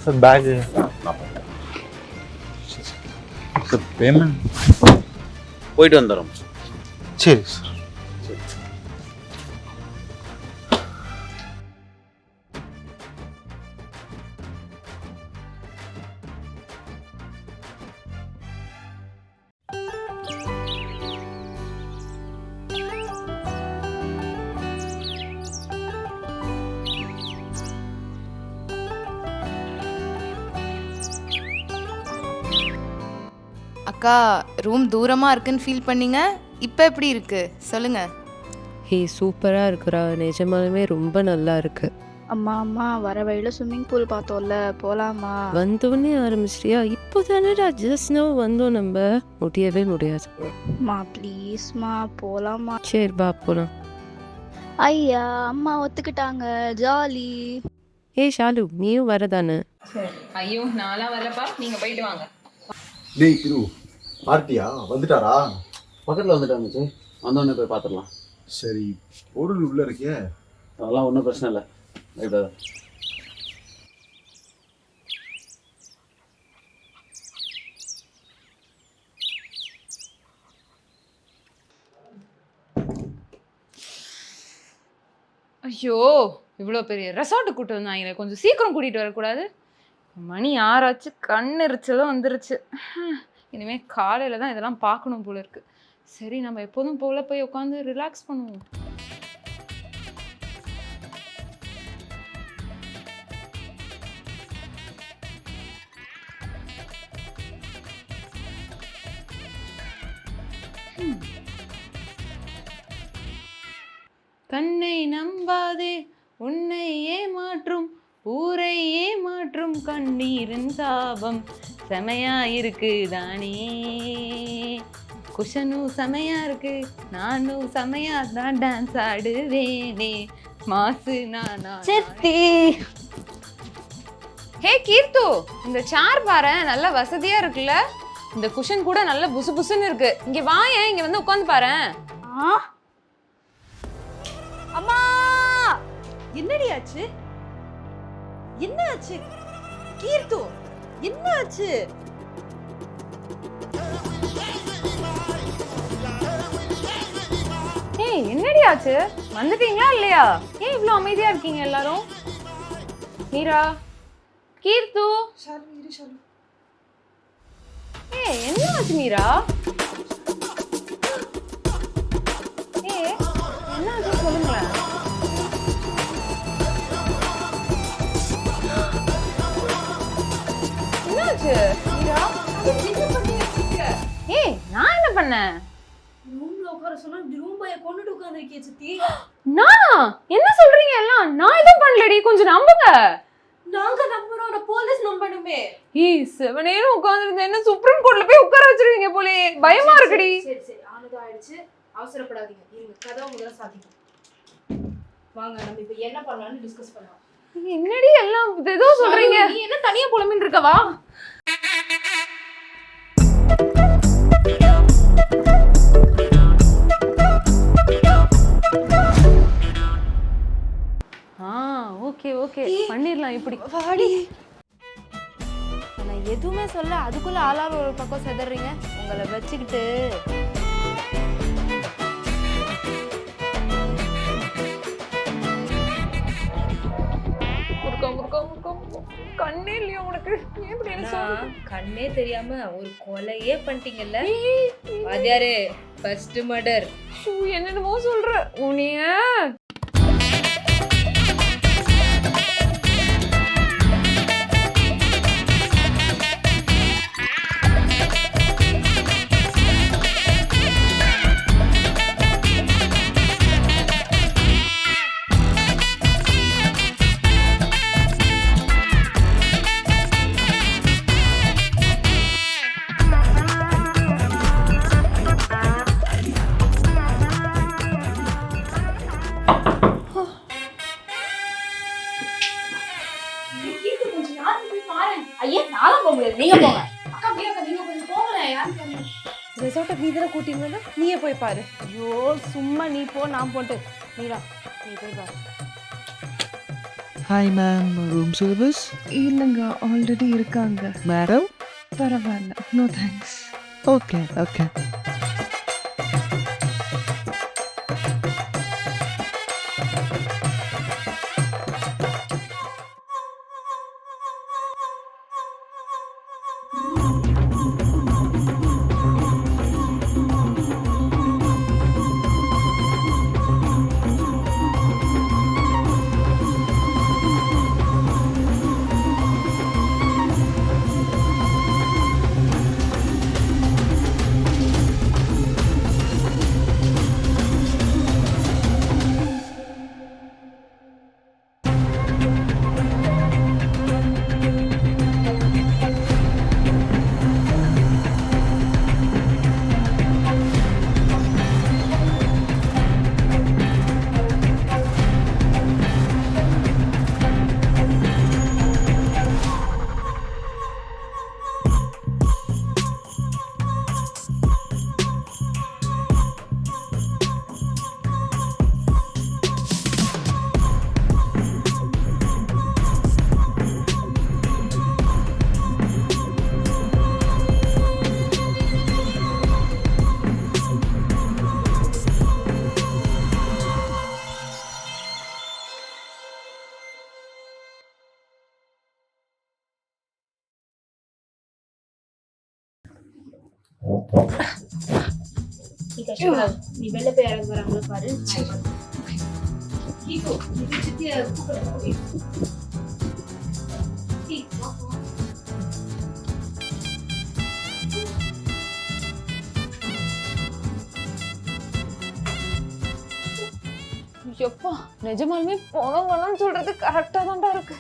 Speaker 8: சார் பேகு சார் பேமெண்ட்
Speaker 9: போயிட்டு வந்துடுறோம்.
Speaker 8: சரி சார்.
Speaker 6: அக்கா, ரூம் தூரமாக இருக்குன்னு ஃபீல் பண்ணீங்க, இப்போ எப்படி இருக்கு சொல்லுங்க.
Speaker 18: ஹே, சூப்பராக இருக்குறா, நிஜமாலுமே ரொம்ப நல்லா இருக்கு.
Speaker 13: அம்மா அம்மா, வர வழியில ஸ்விம்மிங் பூல் பார்த்தோம்ல, போலாமா?
Speaker 18: வந்தோடனே ஆரம்பிச்சிட்டியா? இப்போ தானேடா ஜஸ்ட் நோ வந்தோம், நம்ம முடியவே முடியாது.
Speaker 13: மா ப்ளீஸ்மா போலாமா?
Speaker 18: சரி பா போலாம்.
Speaker 13: ஐயா அம்மா ஒத்துக்கிட்டாங்க, ஜாலி.
Speaker 18: ஏ ஷாலு, நீயும் வரதானே?
Speaker 7: ஐயோ நான்லாம் வரலப்பா, நீங்க போயிட்டு வாங்க.
Speaker 10: டேய் திரு, ஆர்த்தியா வந்துட்டாரா?
Speaker 9: பக்கத்தில் வந்துட்டாங்க, வந்தோடனே போய் பார்த்துடலாம்.
Speaker 10: சரி, பொருள் உள்ள இருக்கே,
Speaker 9: அதெல்லாம் ஒன்றும் பிரச்சனை இல்லை. ரைட்டா,
Speaker 7: ஐயோ இவ்வளோ பெரிய ரெசார்ட்டு கூட்டு வந்தாங்களே, கொஞ்சம் சீக்கிரம் கூட்டிகிட்டு வரக்கூடாது? மணி 6 ஆச்சு, கண்ணெரிச்சலும் வந்துருச்சு. இனிமேல் காலையில் தான் இதெல்லாம் பார்க்கணும் போல இருக்கு. சரி, நம்ம எப்போதும் போல போய் உட்காந்து ரிலாக்ஸ் பண்ணுவோம். கண்ணை நம்பாதே, உன்னை ஏமாற்றும் ஊரை ஏமாற்றும் கண்ணீரின் சாபம், செமையா இருக்கு தானே, குஷனும் செமையா இருக்கு, நானும் செமையா தான் டான்ஸ் ஆடுவேனே, மாசு நானா செத்தி. ஹே கீர்த்து, இந்த சேர் பாரு நல்ல வசதியா இருக்குல்ல, இந்த குஷன் கூட நல்ல புசு புசுன்னு இருக்கு. இங்க வாயேன், இங்க வந்து உட்காந்து பாரு.
Speaker 5: அம்மா என்னடி ஆச்சு? என்ன ஆச்சு கீர்த்து? என்ன ஆச்சு?
Speaker 7: ஏய் என்னடி ஆச்சு? வந்துட்டீங்களா இல்லையா? ஏன் இவ்வளோ அமைதியா இருக்கீங்க எல்லாரும்? மீரா, கீர்த்து, ஏய் என்ன ஆச்சு மீரா? ஏய் என்ன ஆச்சு சொல்லுங்களேன். என்னாச்சு மீரா? ஏய் நான் என்ன பண்ணேன்?
Speaker 12: ரூம்ல உட்கார சொன்னா ரூம் பாய கொண்டுட்டு உட்கார்ந்திருக்கே சித்தி.
Speaker 7: நானா? என்ன சொல்றீங்க எல்லாம்? நான் எதுவும் பண்ணலடி, கொஞ்சம் நம்புங்க.
Speaker 12: நாங்க நம்புறோம், போலீஸ் நம்பணுமே.
Speaker 7: ஏய் செவனேன்னு உட்கார்ந்திருந்தேன், என்ன சுப்ரீம் கோர்ட்ல போய் உட்கார வச்சிருவீங்க போலே, பயமா இருக்குடி.
Speaker 12: சரி சரி ஆனது ஆயிடுச்சு, அவசரப்படாதீங்க. இருங்க கதவை முதல்ல சாத்திப்போம். வாங்க நம்ம இப்ப என்ன பண்ணலாம்னு டிஸ்கஸ் பண்ணலாம்.
Speaker 7: என்னடி எல்லாம் ஏதோ சொல்றீங்க?
Speaker 12: நீ என்ன தனியா புலம்பின்னு இருக்கவா?
Speaker 7: ஓகே ஓகே பண்ணிடலாம். இப்படி
Speaker 6: வாடி. நான் எதுவுமே சொல்ல, அதுக்குள்ள ஆளால் ஒரு பக்கம் செதறீங்க. உங்களை வச்சுக்கிட்டு
Speaker 7: கண்ணே இல்லையா உனக்கு? எப்படி
Speaker 12: கண்ணே தெரியாம ஒரு கொலையே பண்ணிட்டீங்கல்ல வாத்தியாரே, ஃபர்ஸ்ட் மர்டர்.
Speaker 7: என்னென்னமோ சொல்ற உனிய.
Speaker 12: ஐயா நானும் போக முடியாது, நீங்க போங்க. அக்கா அக்கா நீங்க கொஞ்சம் போகல. யாரு
Speaker 6: ரிசார்ட்டை நீ தானே கூட்டிட்டு வந்த, நீயே போய் பாரு. ஐயோ சும்மா நீ போ நான் போட்டு. மீரா நீ போய் பாரு.
Speaker 11: Hi ma'am, room service?
Speaker 18: இல்லைங்க, ஆல்ரெடி இருக்காங்க.
Speaker 11: மேடம்?
Speaker 18: பரவாயில்ல, நோ தேங்க்ஸ்.
Speaker 11: Okay okay.
Speaker 12: நீ வெளில போய் யாராவது வராங்களா பாரு. இப்போ இது சித்திய கூப்பிடு.
Speaker 7: எப்பா நிஜமாலுமே போனவங்கலாம் சொல்றது கரெக்டா தான்டா இருக்கு.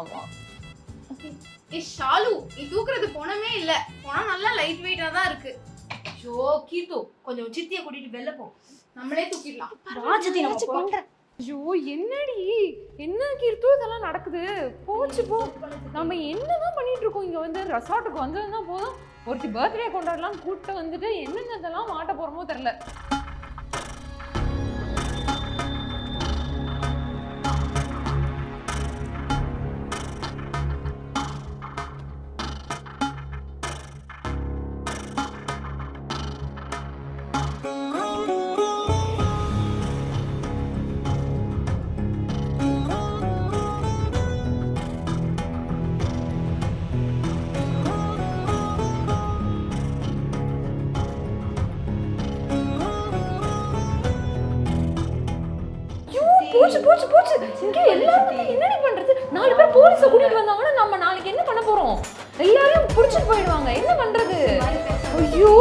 Speaker 7: ஆமா
Speaker 6: ஷாலு நீ தூக்குறது போனமே இல்ல, போனா நல்லா லைட் வெயிட்டா தான் இருக்கு. ஐயோ கீர்த்து, கொஞ்சம் சித்திய கூட்டிட்டு வெளில போ, நம்மளே தூக்கிடலாம்.
Speaker 12: ராஜதி நம்ம பண்ற.
Speaker 7: ஐயோ என்னடி, என்ன கீர்த்து இதெல்லாம் நடக்குது? போச்சு போ. நம்ம என்னதான் பண்ணிட்டு இருக்கோம் இங்க வந்து? ரெசார்ட்டுக்கு வந்ததுதான் போதும், ஒருத்தி பர்த்டே கொண்டாடலாம் கூப்பிட்டு வந்துட்டு என்னென்னதெல்லாம் மாட்ட போறோமோ தெரியல. போச்சு போச்சு போச்சு. இங்க எல்லாரும் என்னடி பண்றது? 4 பேர் போலீஸை கூட்டிட்டு வந்தாங்கன்னா நம்ம நாளைக்கு என்ன பண்ண போறோம்? எல்லாரையும் புடிச்சிட்டு போயிடுவாங்க, என்ன பண்றது? ஐயோ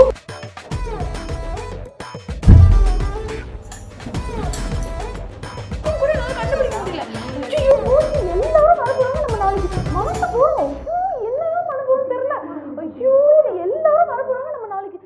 Speaker 7: கூட நான் கண்டுபிடிக்க முடியல. ஐயோ எல்லாரும் வர போறாங்க, நம்ம நாளைக்கு மாட்ட போறோம். என்னதான் பண்ண போறோம் தெரியல. ஐயோ எல்லாரும் வர போறாங்க, நம்ம நாளைக்கு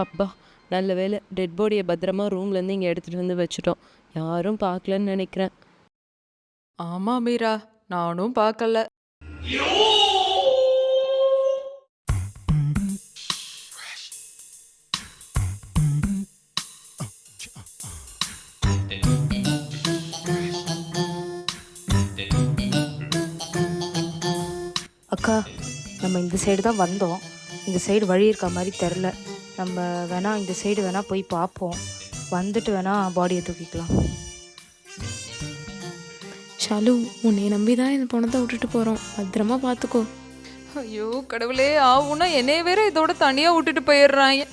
Speaker 18: அப்பா நல்ல வேளை டெட் பாடியை பத்திரமா ரூம்லேருந்து இங்கே எடுத்துகிட்டு வந்து வச்சுட்டோம். யாரும் பார்க்கலன்னு நினைக்கிறேன்.
Speaker 19: ஆமா மீரா, நானும் பார்க்கல.
Speaker 6: அக்கா, நம்ம இந்த சைடு தான் வந்தோம், இந்த சைடு வழி இருக்க மாதிரி தெரில. நம்ம வேணா இந்த சைடு வேணா போய் பார்ப்போம், வந்துட்டு வேணா பாடியை தூக்கிக்கலாம்.
Speaker 20: ஷாலு, உன்னை நம்பி தான் இந்த பணத்தை விட்டுட்டு போகிறோம், பத்திரமா பார்த்துக்கோ.
Speaker 19: ஐயோ கடவுளே, ஆவுன்னா என்னைய வேற இதோட தனியாக விட்டுட்டு போயிடுறாங்க.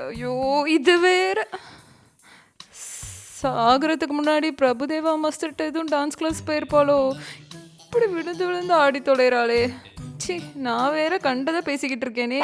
Speaker 19: ஐயோ இது வேற. சாகிறதுக்கு முன்னாடி பிரபுதேவா மாஸ்டர்கிட்ட எதுவும் டான்ஸ் கிளாஸ் போயிருப்பாளோ? இப்படி விழுந்து விழுந்து ஆடி தொலைறாளே. சி, நான் வேற கண்டதை பேசிக்கிட்டு இருக்கேனே.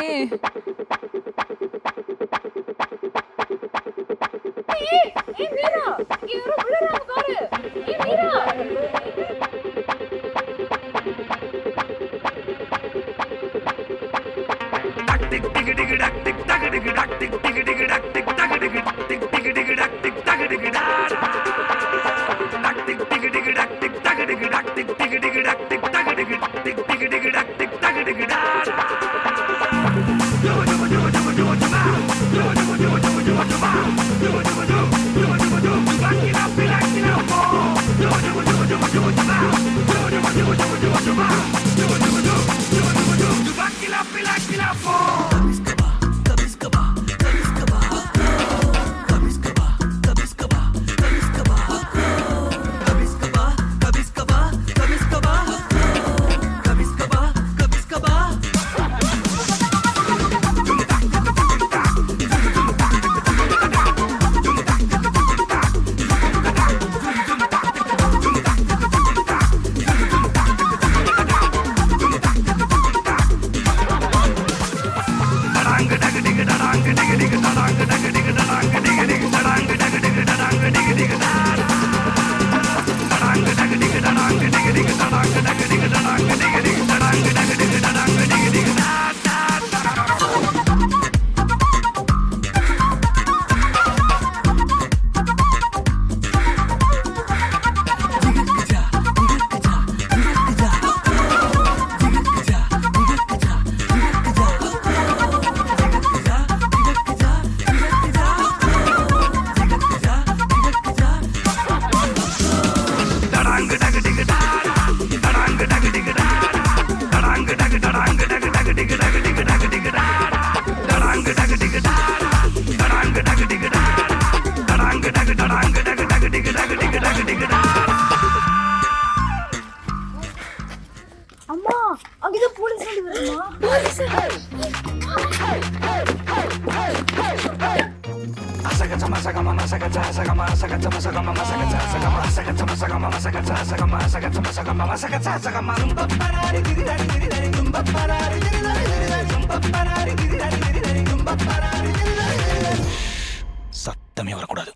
Speaker 11: சத்தமே வரக்கூடாது.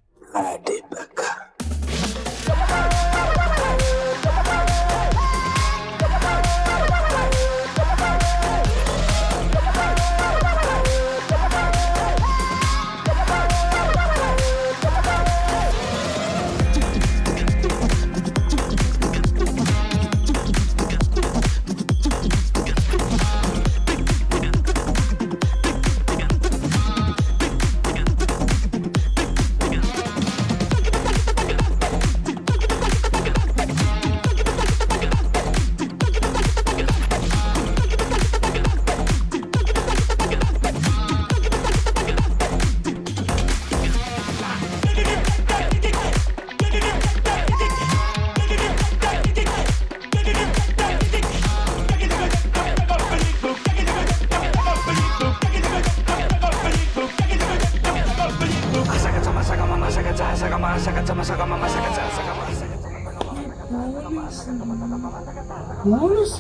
Speaker 11: Bonus.